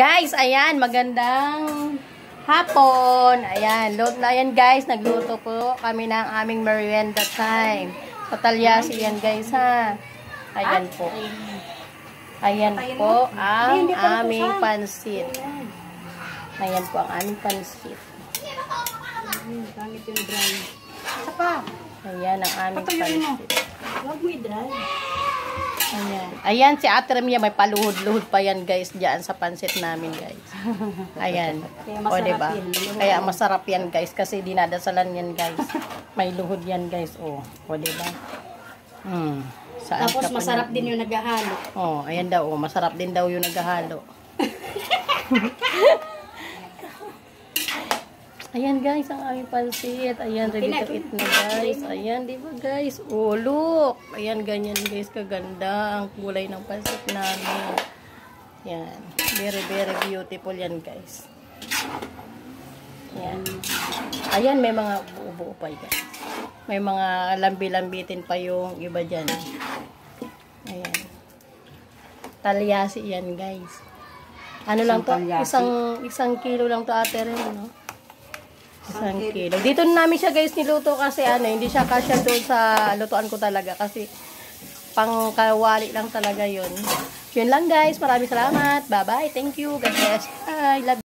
Guys, ayan, magandang hapon. Ayan, ayan guys, nagluto po kami ng aming merienda time. Patalyasi yan guys ha. Ayan po. Ayan po ang aming pansit. Ayan po ang aming pansit. Pangit yung dry. Sapa. Ayan ang aming pansit. Huwag mo i-dry. Ayan. Ayan, si Ate Ramia, may paluhod-luhod pa yan, guys, dyan sa pansit namin, guys. Ayan. O, diba? Kaya masarap yan, guys, kasi dinadasalan yan, guys. May luhod yan, guys. O, diba? Tapos masarap din yung naghahalo. O, ayan daw, masarap din daw yung naghahalo. Ayan guys, ang aming pansit. Ayan, ready to eat na guys. Ayan, di ba guys? Oh, look! Ayan, ganyan guys, kaganda ang kulay ng pansit namin. Ayan, very, very beautiful yan guys. Ayan. Ayan, may mga buo-buo pa guys. May mga lambi-lambitin pa yung iba dyan. Ayan. Talyasi yan guys. Ano lang to? Isang kilo lang to ate rin, no? Isang kilo. Dito namin siya guys niluto kasi hindi siya kasya doon sa lutuan ko talaga kasi pang kawali lang talaga yun. Yun lang guys. Maraming salamat. Bye bye. Thank you. God bless. Bye. Love you.